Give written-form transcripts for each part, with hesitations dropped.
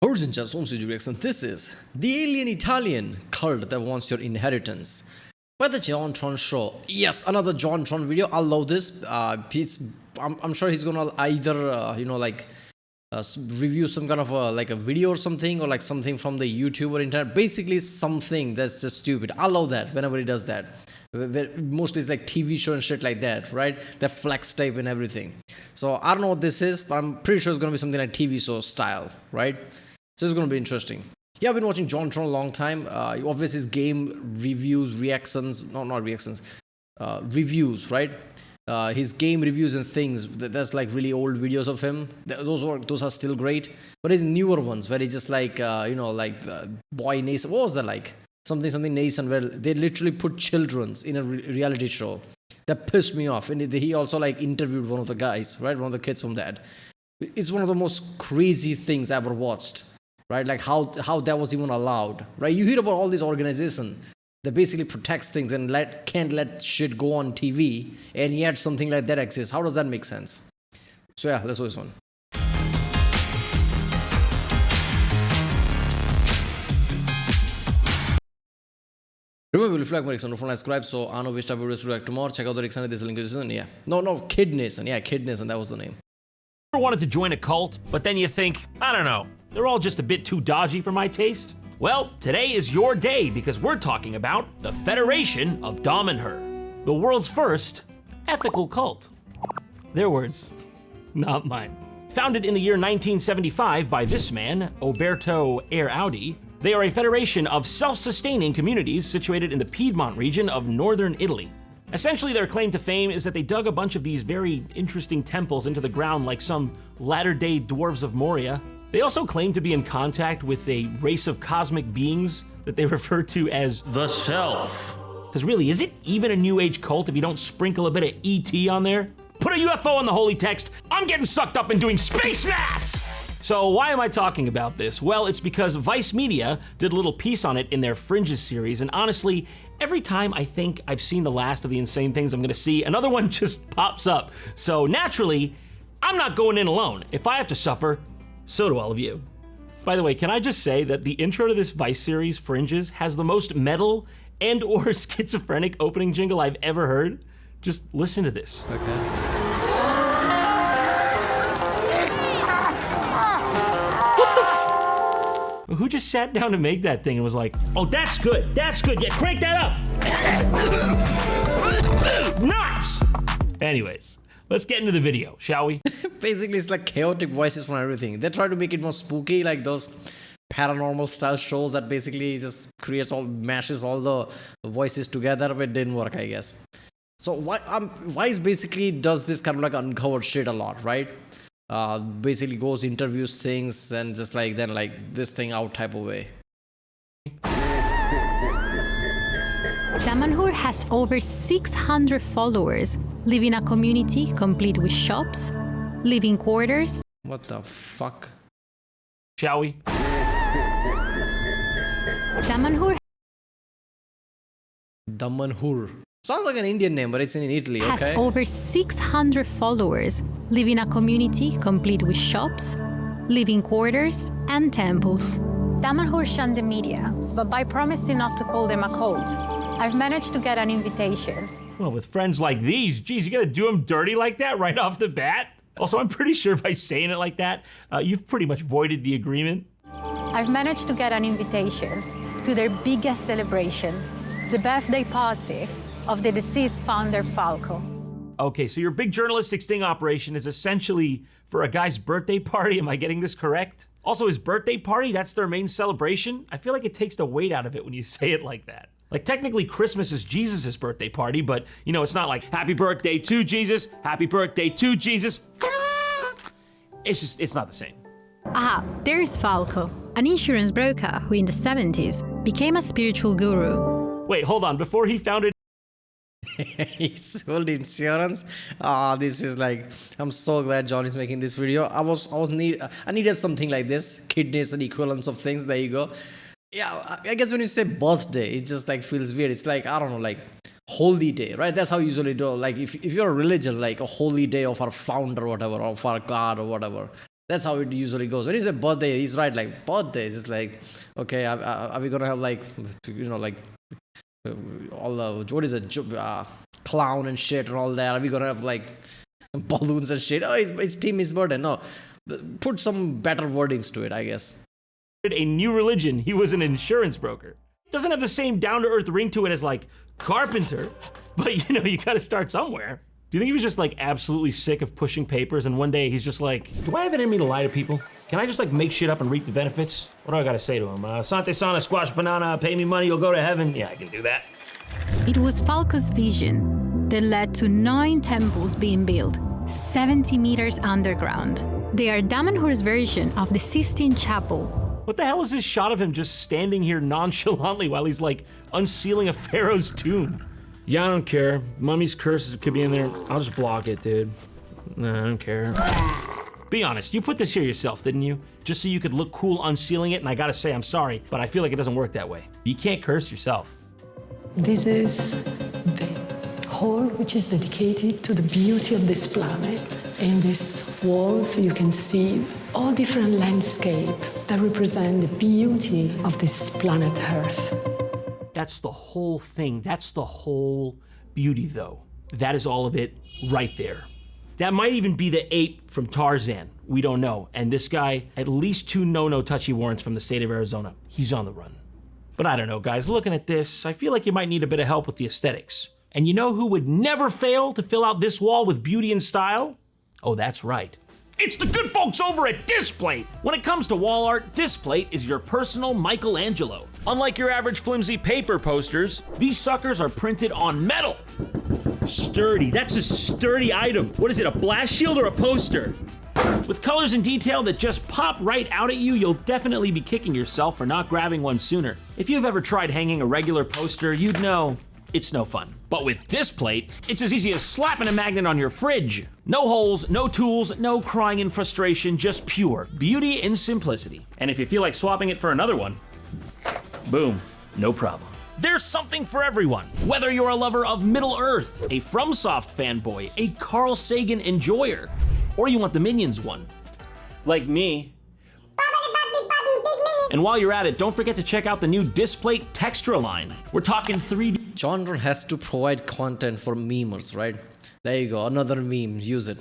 Horizon just wants you to reaction. This is the alien Italian cult that wants your inheritance by the JonTron show. Yes, another JonTron video. I love this. I'm sure he's gonna either review some kind of like a video or something, or like something from the YouTube or internet. Basically something that's just stupid. I love that whenever he does that. Mostly it's like TV show and shit like that, right? That flex type and everything. So I don't know what this is, but I'm pretty sure it's gonna be something like TV show style, right? So it's gonna be interesting. Yeah, I've been watching JonTron a long time. Obviously his game reviews, reactions, not reactions, reviews, right? His game reviews and things, that's like really old videos of him. Those are still great. But his newer ones where he just like Boy Nation, what was that like? Something Nation, where they literally put children's in a reality show. That pissed me off. And he also like interviewed one of the guys, right? One of the kids from that. It's one of the most crazy things I ever watched, right? Like how that was even allowed, right? You hear about all these organizations that basically protects things and can't let shit go on TV, and yet something like that exists. How does that make sense? So yeah, let's do this one. Remember, if you like my reaction, don't forget to subscribe so I know which type of videos to react to more. Check out the reaction, there's a link in the description. Yeah. No, Kid Nation. Yeah, Kid Nation, that was the name. Ever wanted to join a cult, but then you think, I don't know, they're all just a bit too dodgy for my taste? Well, today is your day because we're talking about the Federation of Dom and Her, the world's first ethical cult. Their words, not mine. Founded in the year 1975 by this man, Oberto Audi, they are a federation of self-sustaining communities situated in the Piedmont region of northern Italy. Essentially, their claim to fame is that they dug a bunch of these very interesting temples into the ground like some latter-day dwarves of Moria. They also claim to be in contact with a race of cosmic beings that they refer to as the Self. Because really, is it even a New Age cult if you don't sprinkle a bit of ET on there? Put a UFO on the holy text, I'm getting sucked up and doing space mass! So why am I talking about this? Well, it's because Vice Media did a little piece on it in their Fringes series, and honestly, every time I think I've seen the last of the insane things I'm gonna see, another one just pops up. So naturally, I'm not going in alone. If I have to suffer, so do all of you. By the way, can I just say that the intro to this Vice series, Fringes, has the most metal and or schizophrenic opening jingle I've ever heard? Just listen to this. Okay. Who just sat down to make that thing and was like, oh, that's good, yeah, crank that up. Nuts! Anyways, let's get into the video, shall we? Basically, it's like chaotic voices from everything. They try to make it more spooky, like those paranormal style shows that basically just mashes all the voices together, but it didn't work, I guess. So Vice basically does this kind of like uncovered shit a lot, right? Basically goes, interviews things, and just like then like this thing out type of way. Damanhur has over 600 followers, live in a community complete with shops, living quarters. What the fuck? Shall we? Damanhur. Sounds like an Indian name, but it's in Italy, okay? Has over 600 followers, live in a community complete with shops, living quarters, and temples. Damanhur shunned the media, but by promising not to call them a cult, I've managed to get an invitation. Well, with friends like these, geez, you gotta do them dirty like that right off the bat? Also, I'm pretty sure by saying it like that, you've pretty much voided the agreement. I've managed to get an invitation to their biggest celebration, the birthday party of the deceased founder, Falco. Okay, so your big journalistic sting operation is essentially for a guy's birthday party, am I getting this correct? Also, his birthday party, that's their main celebration? I feel like it takes the weight out of it when you say it like that. Like, technically Christmas is Jesus' birthday party, but you know, it's not like, happy birthday to Jesus, happy birthday to Jesus. It's not the same. Aha, there is Falco, an insurance broker who in the 70s became a spiritual guru. Wait, hold on, before he founded he sold insurance. This is like, I'm so glad John is making this video. I needed something like this, Kid Nation equivalents of things. There you go. Yeah, I guess when you say birthday, it just like feels weird. It's like, I don't know, like holy day, right? That's how you usually do. Like if you're a religion, like a holy day of our founder or whatever, or of our God or whatever. That's how it usually goes. When you say birthday, he's right. Like birthdays, it's like, okay, are we gonna have like, like all the what is it, clown and shit and all that? Are we gonna have like balloons and shit? Oh, it's Timmy's birthday. No, put some better wordings to it, I guess. A new religion. He was an insurance broker. Doesn't have the same down-to-earth ring to it as like carpenter, but you gotta start somewhere. Do you think he was just like absolutely sick of pushing papers and one day he's just like, do I have it in me to lie to people? Can I just like make shit up and reap the benefits? What do I gotta say to him? Sante sana, squash banana, pay me money, you'll go to heaven. Yeah, I can do that. It was Falco's vision that led to 9 temples being built, 70 meters underground. They are Damanhur's version of the Sistine Chapel. What the hell is this shot of him just standing here nonchalantly while he's like unsealing a pharaoh's tomb? Yeah, I don't care. Mummy's curse could be in there. I'll just block it, dude. No, I don't care. Be honest, you put this here yourself, didn't you? Just so you could look cool unsealing it, and I gotta say I'm sorry, but I feel like it doesn't work that way. You can't curse yourself. This is the hall which is dedicated to the beauty of this planet. In these walls you can see all different landscapes that represent the beauty of this planet Earth. That's the whole thing. That's the whole beauty, though. That is all of it right there. That might even be the ape from Tarzan. We don't know. And this guy, at least 2 no-touchy warrants from the state of Arizona. He's on the run. But I don't know, guys. Looking at this, I feel like you might need a bit of help with the aesthetics. And you know who would never fail to fill out this wall with beauty and style? Oh, that's right. It's the good folks over at Displate. When it comes to wall art, Displate is your personal Michelangelo. Unlike your average flimsy paper posters, these suckers are printed on metal. Sturdy, that's a sturdy item. What is it, a blast shield or a poster? With colors and detail that just pop right out at you, you'll definitely be kicking yourself for not grabbing one sooner. If you've ever tried hanging a regular poster, you'd know it's no fun. But with Displate, it's as easy as slapping a magnet on your fridge. No holes, no tools, no crying in frustration, just pure beauty and simplicity. And if you feel like swapping it for another one, boom, no problem. There's something for everyone. Whether you're a lover of Middle Earth, a FromSoft fanboy, a Carl Sagan enjoyer, or you want the Minions one, like me. And while you're at it, don't forget to check out the new Displate Textra line. We're talking 3D. JonTron has to provide content for memers, right? There you go, another meme, use it.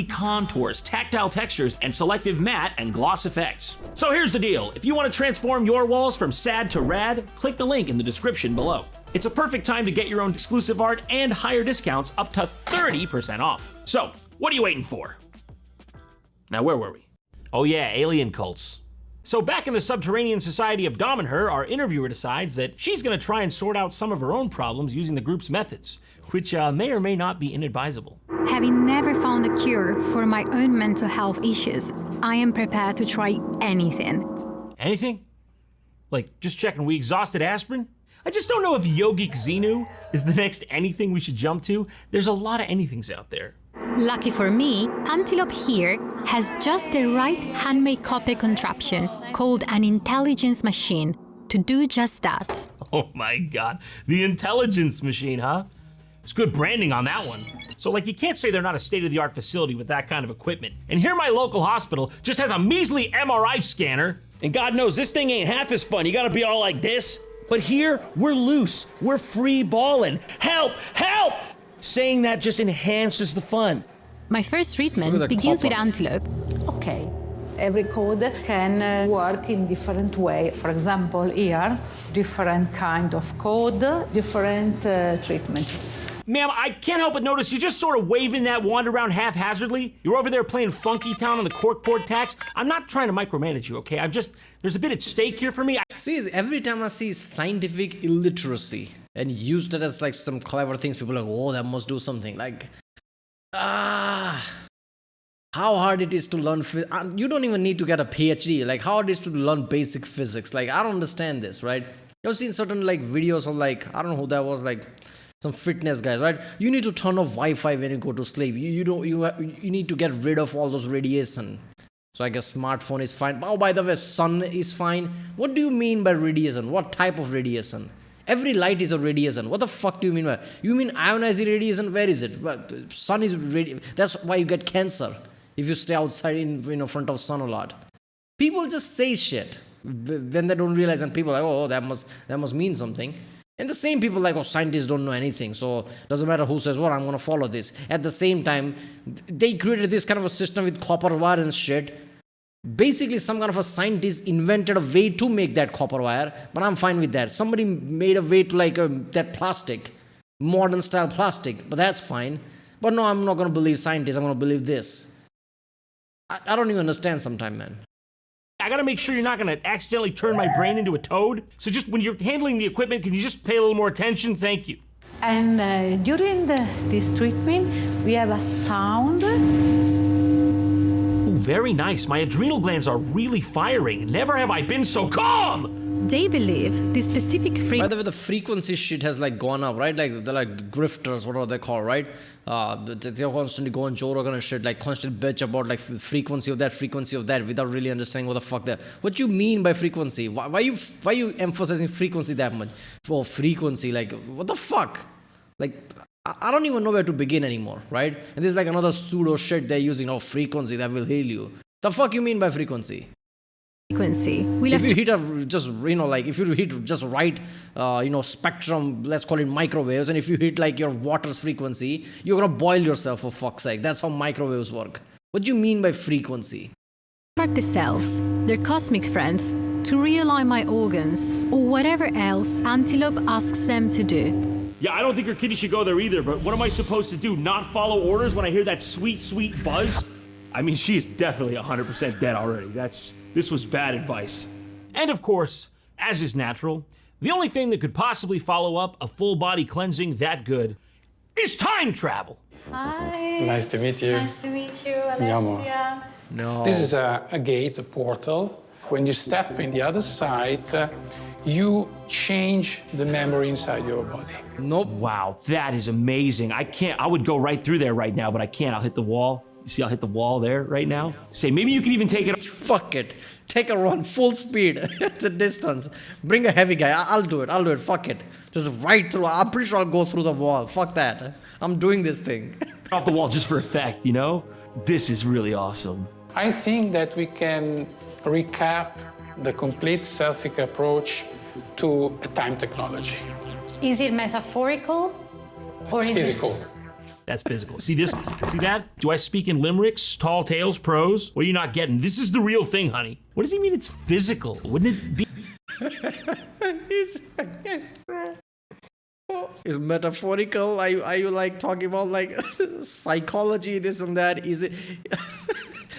Contours, tactile textures, and selective matte and gloss effects. So here's the deal. If you want to transform your walls from sad to rad, click the link in the description below. It's a perfect time to get your own exclusive art and higher discounts up to 30% off. So, what are you waiting for? Now, where were we? Oh yeah, alien cults. So back in the subterranean society of Damanhur, our interviewer decides that she's gonna try and sort out some of her own problems using the group's methods, which may or may not be inadvisable. Having never found a cure for my own mental health issues, I am prepared to try anything. Anything? Like, just checking, we exhausted aspirin? I just don't know if Yogic Xenu is the next anything we should jump to. There's a lot of anythings out there. Lucky for me, Antelope here has just the right handmade copy contraption called an intelligence machine to do just that. Oh my God, the intelligence machine, huh? It's good branding on that one. So like, you can't say they're not a state-of-the-art facility with that kind of equipment. And here my local hospital just has a measly MRI scanner. And God knows this thing ain't half as fun. You gotta be all like this. But here, we're loose, we're free balling. Help, help! Saying that just enhances the fun. My first treatment begins with Antelope. Okay. Every code can work in different way. For example, here, different kind of code, different treatment. Ma'am, I can't help but notice you're just sort of waving that wand around haphazardly. You're over there playing Funky Town on the corkboard tax. I'm not trying to micromanage you, okay? There's a bit at stake here for me. See, every time I see scientific illiteracy and used it as like some clever things, people are like, oh, that must do something. Like, how hard it is to learn you don't even need to get a PhD. Like, how hard it is to learn basic physics. Like, I don't understand this, right? You've seen certain like videos of like, I don't know who that was, like some fitness guys, right? You need to turn off Wi-Fi when you go to sleep. You need to get rid of all those radiation. So I guess smartphone is fine. Oh, by the way, sun is fine. What do you mean by radiation? What type of radiation? Every light is a radiation. What the fuck do you mean by? You mean ionizing radiation? Where is it? Sun is radiation. That's why you get cancer. if you stay outside in front of sun a lot. People just say shit when they don't realize, and people are like, oh, that must mean something. And the same people like, oh, scientists don't know anything, so doesn't matter who says what, I'm gonna follow this. At the same time, they created this kind of a system with copper wire and shit. Basically, some kind of a scientist invented a way to make that copper wire, but I'm fine with that. Somebody made a way to like that plastic, modern style plastic, but that's fine. But no, I'm not gonna believe scientists, I'm gonna believe this. I don't even understand sometimes, man. I gotta make sure you're not gonna accidentally turn my brain into a toad. So just when you're handling the equipment, can you just pay a little more attention? Thank you. And during this treatment, we have a sound. Ooh, very nice. My adrenal glands are really firing. Never have I been so calm! They believe this specific By frequency the way, the frequency shit has like gone up, right? Like they're like grifters, whatever they call, right? They're constantly going Joe Rogan and shit, like constant bitch about like frequency of that, without really understanding what the fuck that. What you mean by frequency? Why you emphasizing frequency that much? For frequency, like what the fuck? Like I don't even know where to begin anymore, right? And there's like another pseudo shit they're using. Oh, frequency that will heal you. The fuck you mean by frequency? we'll If have you hit if you hit just right, spectrum, let's call it microwaves, and if you hit like your water's frequency, you're gonna boil yourself for fuck's sake. That's how microwaves work. What do you mean by frequency? instruct the selves, their cosmic friends, to realign my organs or whatever else Antelope asks them to do. Yeah, I don't think your kitty should go there either, but what am I supposed to do? Not follow orders when I hear that sweet, sweet buzz? I mean, she is definitely 100% dead already. This was bad advice. And of course, as is natural, the only thing that could possibly follow up a full body cleansing that good is time travel. Hi. Nice to meet you. Nice to meet you, Andiamo. Alessia. No. This is a gate, a portal. When you step in the other side, you change the memory inside your body. Nope. Wow, that is amazing. I would go right through there right now, but I can't. I'll hit the wall. You see, I'll hit the wall there right now. Say, maybe you can even take it. Fuck it. Take a run full speed at the distance. Bring a heavy guy. I'll do it. Fuck it. Just right through. I'm pretty sure I'll go through the wall. Fuck that. I'm doing this thing. Off the wall just for effect, you know? This is really awesome. I think that we can recap the complete selfic approach to a time technology. Is it metaphorical or It's is physical. That's physical. See this? See that? Do I speak in limericks, tall tales, prose? What are you not getting? This is the real thing, honey. What does he mean it's physical? Wouldn't it be? Is metaphorical? Are you like talking about like psychology, this and that? Is it?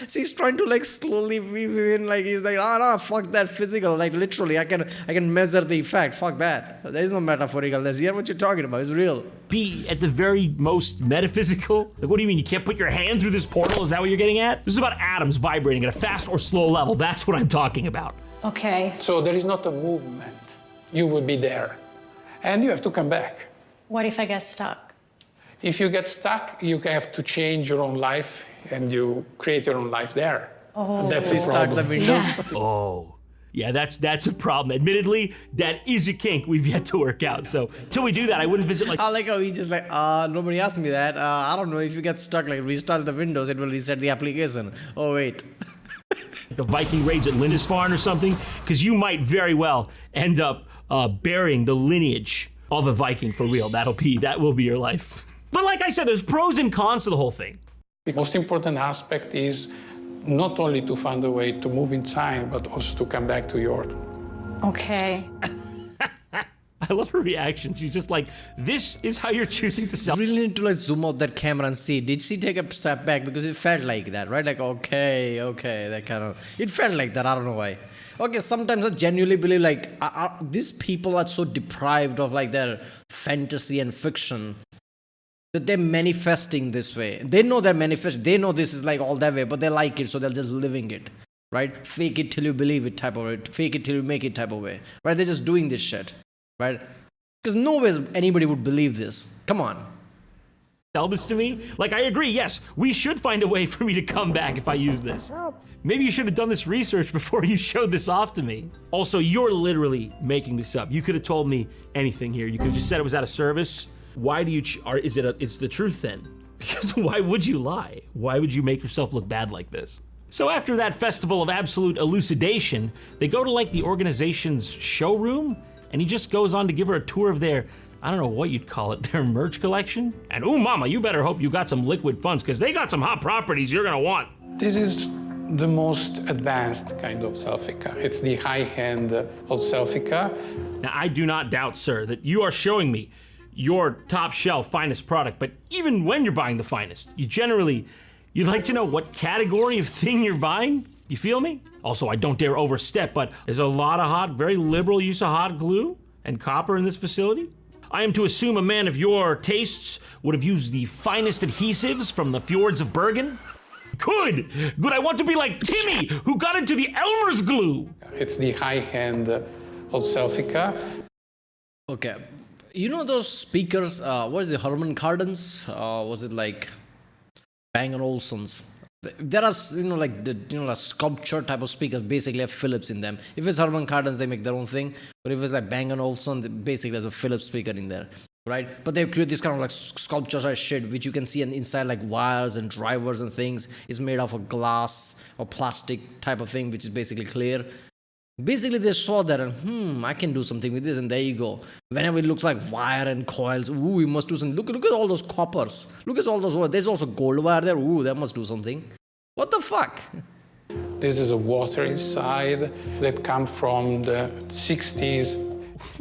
See, he's trying to like slowly weave in, like he's like, no, fuck that physical. Like literally, I can measure the effect. Fuck that. There is no metaphorical. That's yeah, what you're talking about. It's real. Be at the very most metaphysical? Like, what do you mean? You can't put your hand through this portal? Is that what you're getting at? This is about atoms vibrating at a fast or slow level. That's what I'm talking about. Okay. So there is not a movement. You will be there. And you have to come back. What if I get stuck? If you get stuck, you have to change your own life and you create your own life there. Oh. That's the Restart the problem. Windows. Yeah. Oh. Yeah, that's a problem. Admittedly, that is a kink we've yet to work out. So till we do that, I wouldn't visit like. I like how he just like, nobody asked me that. I don't know if you get stuck, like restart the Windows, it will reset the application. Oh wait. The Viking raids at Lindisfarne or something, because you might very well end up burying the lineage of a Viking for real. That will be your life. But like I said, there's pros and cons to the whole thing. The most important aspect is not only to find a way to move in time, but also to come back to your. Okay. I love her reaction. She's just like, this is how you're choosing to sell. Really need to like zoom out that camera and see. Did she take a step back? Because it felt like that, right? Like, okay, that kind of. It felt like that. I don't know why. Okay, sometimes I genuinely believe like these people are so deprived of like their fantasy and fiction that they're manifesting this way. They know they're manifesting. They know this is like all that way, but they like it, so they're just living it, right? Fake it till you believe it type of way. Fake it till you make it type of way, right? They're just doing this shit, right? Because no way anybody would believe this. Come on. Sell this to me? Like, I agree, yes, we should find a way for me to come back if I use this. Maybe you should have done this research before you showed this off to me. Also, you're literally making this up. You could have told me anything here. You could have just said it was out of service. Why do you, it's the truth then? Because why would you lie? Why would you make yourself look bad like this? So after that festival of absolute elucidation, they go to like the organization's showroom, and he just goes on to give her a tour of their, I don't know what you'd call it, their merch collection. And ooh mama, you better hope you got some liquid funds, because they got some hot properties you're gonna want. This is the most advanced kind of selfie car. It's the high end of selfie car. Now I do not doubt, sir, that you are showing me your top shelf finest product, but even when you're buying the finest, you'd like to know what category of thing you're buying? You feel me? Also, I don't dare overstep, but there's a lot of very liberal use of hot glue and copper in this facility. I am to assume a man of your tastes would have used the finest adhesives from the fjords of Bergen? Good, I want to be like Timmy, who got into the Elmer's glue. It's the high end of selfie car. Okay. You know those speakers, what is it, Harman Kardon's? Was it like Bang & Olufsen's? There are, like sculpture type of speakers, basically have Philips in them. If it's Harman Kardon's, they make their own thing. But if it's like Bang & Olufsen, basically there's a Philips speaker in there, right? But they create this kind of like sculpture type shit, which you can see inside like wires and drivers and things. It's made of a glass or plastic type of thing, which is basically clear. Basically, they saw that and, I can do something with this, and there you go. Whenever it looks like wire and coils, ooh, we must do something. Look at all those coppers. Look at all those, there's also gold wire there. Ooh, that must do something. What the fuck? This is a water inside that come from the 60s.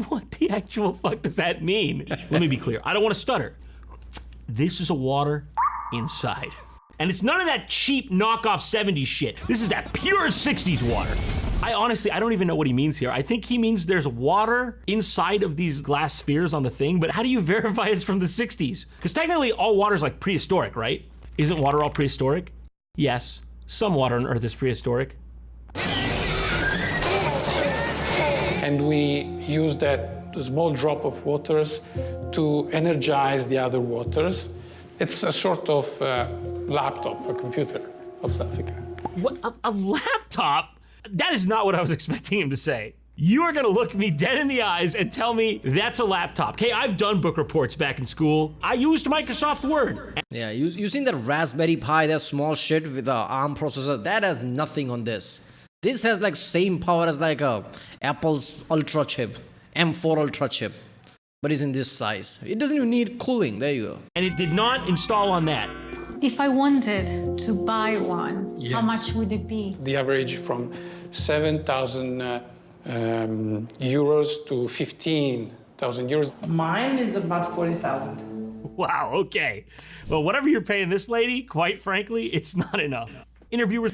What the actual fuck does that mean? Let me be clear, I don't want to stutter. This is a water inside. And it's none of that cheap knockoff 70s shit. This is that pure 60s water. I don't even know what he means here. I think he means there's water inside of these glass spheres on the thing, but how do you verify it's from the 60s? Because technically all water is like prehistoric, right? Isn't water all prehistoric? Yes, some water on Earth is prehistoric. And we use that small drop of waters to energize the other waters. It's a sort of laptop, a computer of selfie car. What, a laptop? That is not what I was expecting him to say. You are gonna look me dead in the eyes and tell me that's a laptop. Okay, I've done book reports back in school. I used Microsoft Word. Yeah, you seen that Raspberry Pi, that small shit with the ARM processor? That has nothing on this. This has like same power as like a Apple's Ultra chip, M4 Ultra chip, but it's in this size. It doesn't even need cooling. There you go. And it did not install on that. If I wanted to buy one, Yes. how much would it be? The average from 7,000 euros to 15,000 euros. Mine is about 40,000. Wow, okay. Well, whatever you're paying this lady, quite frankly, it's not enough. Interviewers.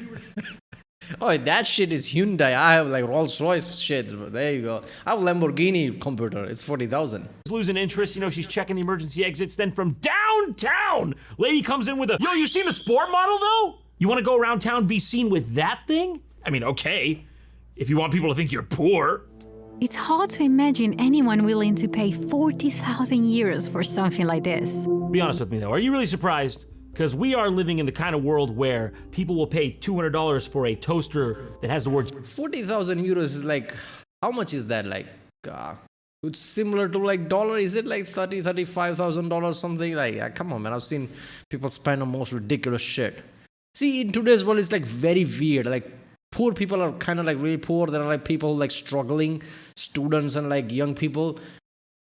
Oh, that shit is Hyundai. I have like Rolls Royce shit. There you go. I have Lamborghini computer. It's 40,000. Losing interest, she's checking the emergency exits. Then from downtown, lady comes in with a, yo, you seen the sport model though? You want to go around town, be seen with that thing? I mean, okay, if you want people to think you're poor. It's hard to imagine anyone willing to pay 40,000 euros for something like this. Be honest with me though, are you really surprised? Because we are living in the kind of world where people will pay $200 for a toaster that has the words 40,000 euros is like, how much is that? Like, it's similar to like dollar. Is it like $35,000 something? Like, come on, man. I've seen people spend on most ridiculous shit. See, in today's world, it's like very weird. Like, poor people are kind of like really poor. There are like people like struggling, students and like young people.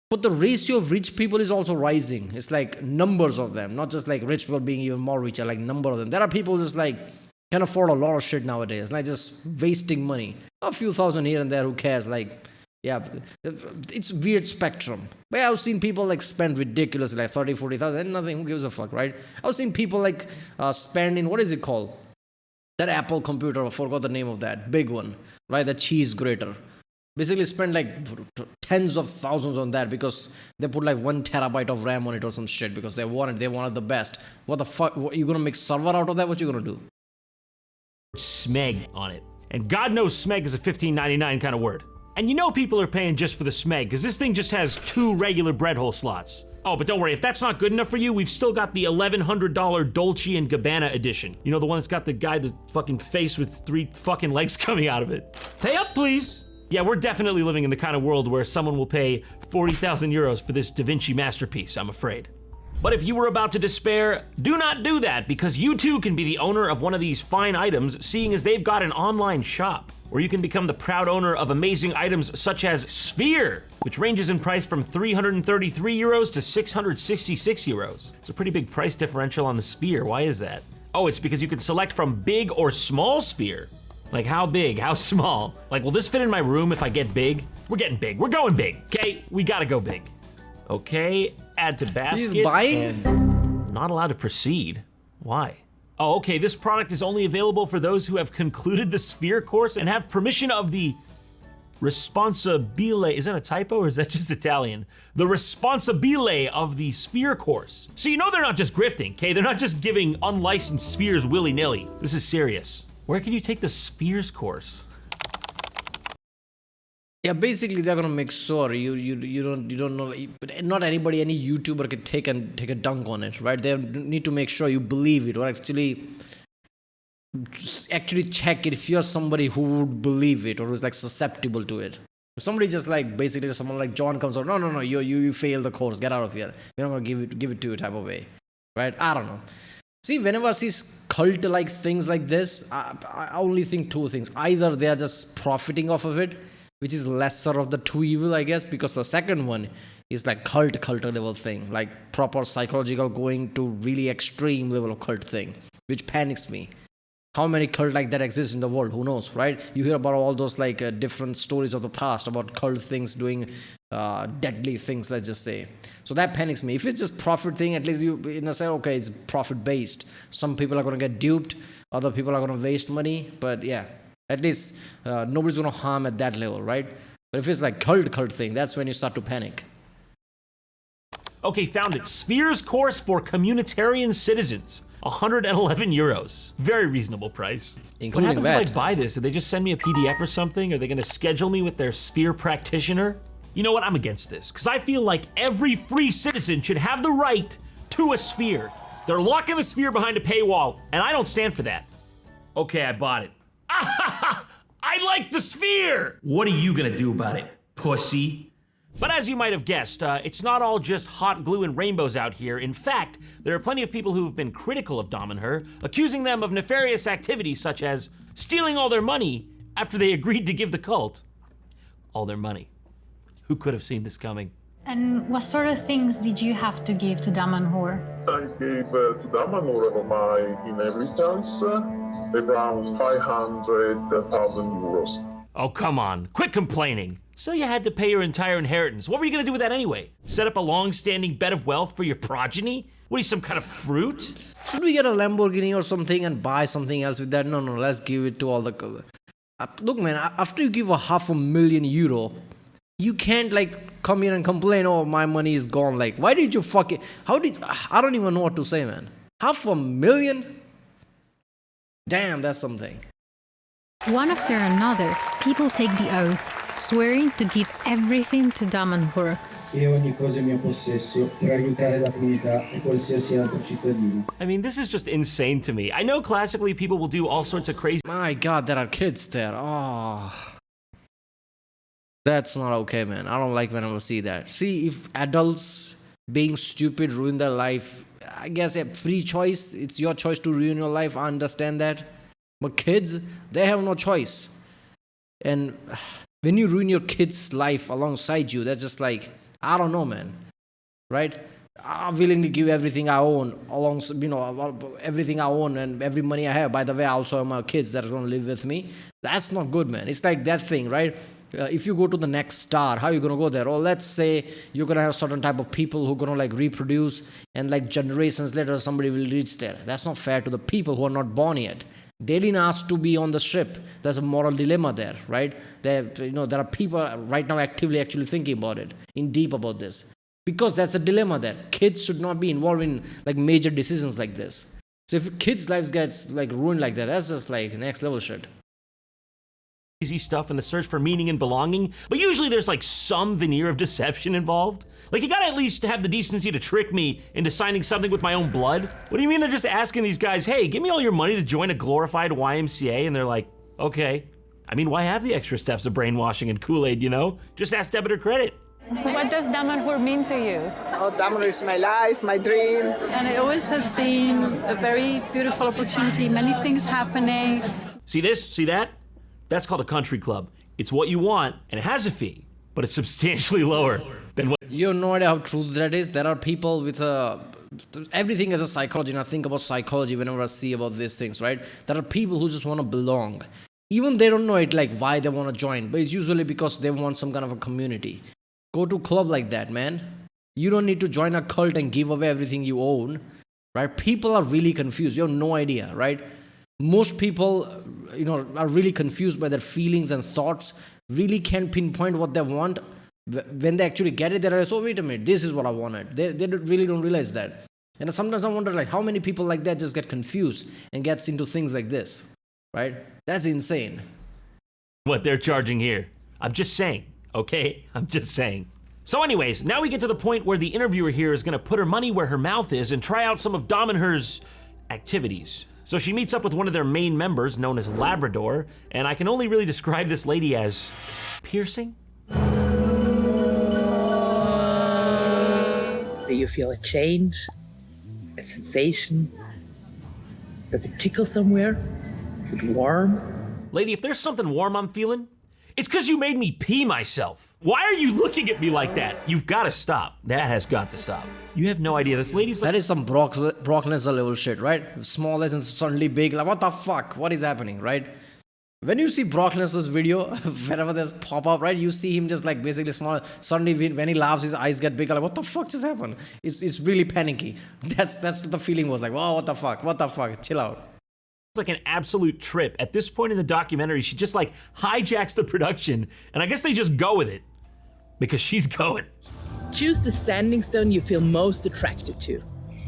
But the ratio of rich people is also rising. It's like numbers of them, not just like rich people being even more richer, like number of them. There are people just like can afford a lot of shit nowadays, like just wasting money. A few thousand here and there, who cares? Like, yeah, it's weird spectrum. But I've seen people like spend ridiculously, like 30, 40,000, and nothing, who gives a fuck, right? I've seen people like spending, what is it called? That Apple computer, I forgot the name of that, big one, right? The cheese grater. Basically spend like tens of thousands on that because they put like 1 terabyte of RAM on it or some shit because they wanted the best. What the fuck? What, you gonna make server out of that? What you gonna do? SMEG on it. And God knows SMEG is a $15.99 kind of word. And people are paying just for the SMEG because this thing just has 2 regular bread hole slots. Oh, but don't worry, if that's not good enough for you, we've still got the $1,100 Dolce & Gabbana edition. The one that's got the guy, the fucking face with 3 fucking legs coming out of it. Pay up, please. Yeah, we're definitely living in the kind of world where someone will pay 40,000 euros for this Da Vinci masterpiece, I'm afraid. But if you were about to despair, do not do that, because you too can be the owner of one of these fine items, seeing as they've got an online shop where you can become the proud owner of amazing items such as Sphere, which ranges in price from 333 euros to 666 euros. It's a pretty big price differential on the Sphere. Why is that? Oh, it's because you can select from big or small Sphere. Like how big, how small? Like, will this fit in my room if I get big? We're getting big, we're going big, okay? We gotta go big. Okay, add to basket. He's buying? And not allowed to proceed. Why? Oh, okay, this product is only available for those who have concluded the Sphere course and have permission of the responsabile. Is that a typo or is that just Italian? The responsabile of the Sphere course. So you know they're not just grifting, okay? They're not just giving unlicensed spheres willy-nilly. This is serious. Where can you take the Spheres course? Yeah, basically they're gonna make sure you don't know. Not anybody, any YouTuber can take a dunk on it, right? They need to make sure you believe it, or actually check it if you're somebody who would believe it or is like susceptible to it. If somebody just like basically someone like John comes out, no, you failed the course, get out of here. We're not gonna give it to you type of way, right? I don't know. See, whenever I see cult-like things like this, I only think two things: either they are just profiting off of it, which is lesser of the two evil, I guess, because the second one is like cult level thing, like proper psychological going to really extreme level of cult thing, which panics me. How many cult like that exist in the world? Who knows, right? You hear about all those like different stories of the past about cult things doing deadly things, let's just say. So that panics me. If it's just profit thing, at least you say, okay, it's profit based. Some people are going to get duped, other people are going to waste money, but yeah. At least nobody's gonna harm at that level, right? But if it's like cult thing, that's when you start to panic. Okay, found it. Spheres course for communitarian citizens. 111 euros. Very reasonable price. Including what happens that. if I buy this? Do they just send me a PDF or something? Are they gonna schedule me with their Sphere practitioner? You know what, I'm against this, because I feel like every free citizen should have the right to a Sphere. They're locking the Sphere behind a paywall, and I don't stand for that. Okay, I bought it. I like the Sphere! What are you gonna do about it, pussy? But as you might have guessed, it's not all just hot glue and rainbows out here. In fact, there are plenty of people who have been critical of Dom and Her, accusing them of nefarious activities such as stealing all their money after they agreed to give the cult all their money. Who could have seen this coming? And what sort of things did you have to give to Dom and Her? I gave to Damanor of my inheritance around 500,000 euros. Oh, come on, quit complaining. So you had to pay your entire inheritance. What were you gonna do with that anyway? Set up a long-standing bed of wealth for your progeny? What are you, some kind of fruit? Should we get a Lamborghini or something and buy something else with that? No, let's give it to all the... Look, man, after you give €500,000, you can't like come here and complain, oh, my money is gone. Like, why did you I don't even know what to say, man. $500,000? Damn, that's something. One after another, people take the oath, swearing to give everything to Dom and Her. E ogni cosa in mio possesso per aiutare la comunità e qualsiasi altro cittadino. I mean, this is just insane to me. I know classically people will do all sorts of crazy... My God, there are kids there. Oh, that's not okay, man. I don't like when I see that. See, if adults being stupid ruin their life, I guess a free choice. It's your choice to ruin your life. I understand that. But kids, they have no choice. And when you ruin your kid's life alongside you, that's just like, I don't know, man. Right? I'm willing to give everything I own, everything I own and every money I have. By the way, I also have my kids that are going to live with me. That's not good, man. It's like that thing, right? If you go to the next star, how are you going to go there? Or let's say you're going to have certain type of people who are going to like reproduce and like generations later somebody will reach there. That's not fair to the people who are not born yet. They didn't ask to be on the ship. There's a moral dilemma there, right? There are people right now actively actually thinking about it, in deep about this. Because that's a dilemma there. Kids should not be involved in like major decisions like this. So if kids' lives gets like ruined like that, that's just like next level shit. Crazy stuff in the search for meaning and belonging, but usually there's like some veneer of deception involved. Like, you gotta at least have the decency to trick me into signing something with my own blood. What do you mean they're just asking these guys, hey, give me all your money to join a glorified YMCA? And they're like, okay. I mean, why have the extra steps of brainwashing and Kool-Aid, you know? Just ask debit or credit. What does Damanhur mean to you? Oh, Damanhur is my life, my dream. And it always has been a very beautiful opportunity, many things happening. See this? See that? That's called a country club. It's what you want, and it has a fee, but it's substantially lower than what... You have no idea how true that is. There are people with everything as a psychology, and I think about psychology whenever I see about these things, right? There are people who just want to belong. Even they don't know it, like why they want to join, but it's usually because they want some kind of a community. Go to a club like that, man. You don't need to join a cult and give away everything you own, right? People are really confused. You have no idea, right? Most people, are really confused by their feelings and thoughts, really can't pinpoint what they want. When they actually get it, they're like, oh, wait a minute, this is what I wanted. They really don't realize that. And sometimes I wonder, like, how many people like that just get confused and gets into things like this, right? That's insane. what they're charging here. I'm just saying, okay? I'm just saying. So anyways, now we get to the point where the interviewer here is gonna put her money where her mouth is and try out some of Damanhur's activities. So she meets up with one of their main members, known as Labrador, and I can only really describe this lady as piercing. Do you feel a change? A sensation? Does it tickle somewhere? Is it warm? Lady, if there's something warm I'm feeling, it's because you made me pee myself. Why are you looking at me like that? You've got to stop. That has got to stop. You have no idea. This lady's like... That is some Brock Lesnar level shit, right? Small as and suddenly big. Like, what the fuck? What is happening, right? When you see Brock Lesnar's video, whenever there's pop-up, right? You see him just like basically small. Suddenly when he laughs, his eyes get bigger. Like, what the fuck just happened? It's really panicky. That's what the feeling was like. Wow, what the fuck? What the fuck? Chill out. It's like an absolute trip. At this point in the documentary, she just like hijacks the production, and I guess they just go with it because she's going. Choose the standing stone you feel most attracted to.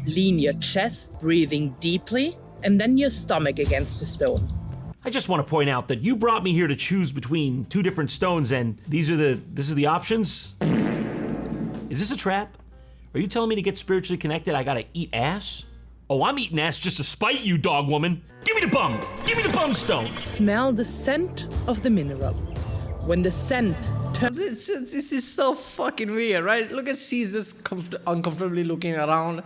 Lean your chest, breathing deeply, and then your stomach against the stone. I just want to point out that you brought me here to choose between two different stones, and these are the options? Is this a trap? Are you telling me to get spiritually connected, I gotta eat ass? Oh, I'm eating ass just to spite you, dog woman. Give me the bum. Give me the bum stone. Smell the scent of the mineral. When the scent turns... This is so fucking weird, right? Look at she's just uncomfortably looking around.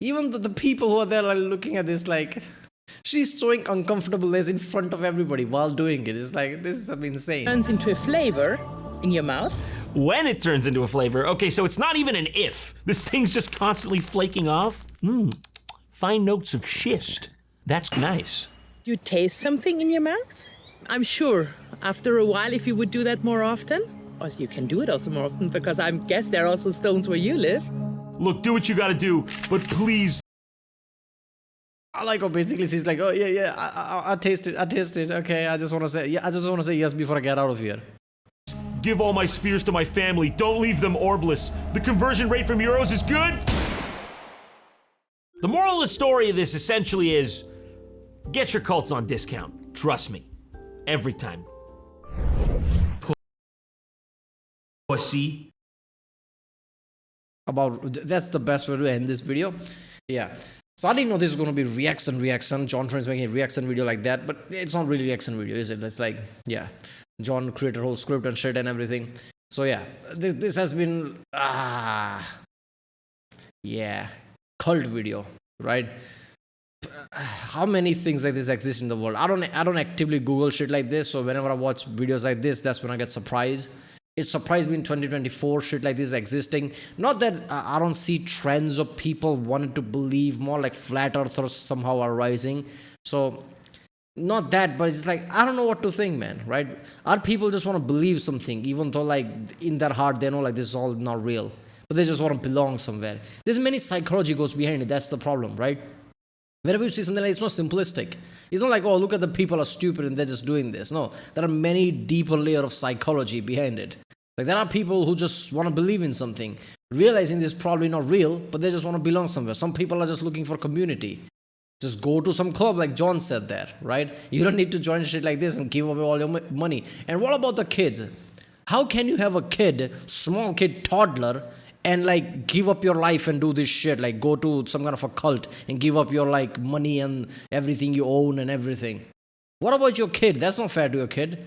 Even the people who are there are looking at this like... She's showing uncomfortableness in front of everybody while doing it. It's like, this is insane. Turns into a flavor in your mouth. When it turns into a flavor. Okay, so it's not even an if. This thing's just constantly flaking off. Fine notes of schist. That's nice. You taste something in your mouth? I'm sure after a while, if you would do that more often, or you can do it also more often, because I guess there are also stones where you live. Look, do what you gotta do, but please. I like how basically she's like, oh yeah, I taste it. Okay, I just want to say yes before I get out of here. Give all my spheres to my family. Don't leave them orbless. The conversion rate from euros is good. The moral of the story of this essentially is, get your cults on discount. Trust me. Every time. Pussy. That's the best way to end this video. Yeah. So I didn't know this was going to be reaction. JonTron is making a reaction video like that, but it's not really a reaction video, is it? It's like, yeah, John created a whole script and shit and everything. So yeah, this has been, yeah, cult video, right? How many things like this exist in the world? I don't actively Google shit like this, so whenever I watch videos like this, that's when I get surprised. It surprised me in 2024, shit like this existing. Not that I don't see trends of people wanting to believe more, like flat earthers somehow are rising. So, not that, but it's like, I don't know what to think, man, right? Our people just want to believe something, even though like in their heart they know like this is all not real. But they just want to belong somewhere. There's many psychology goes behind it, that's the problem, right? Whenever you see something like it's not simplistic. It's not like, oh, look at the people are stupid and they're just doing this. No, there are many deeper layer of psychology behind it. Like there are people who just want to believe in something, realizing this is probably not real, but they just want to belong somewhere. Some people are just looking for community. Just go to some club like John said there, right? You don't need to join shit like this and give away all your money. And what about the kids? How can you have a kid, small kid, toddler, and like give up your life and do this shit, like go to some kind of a cult and give up your like money and everything you own and everything? What about your kid? That's not fair to your kid.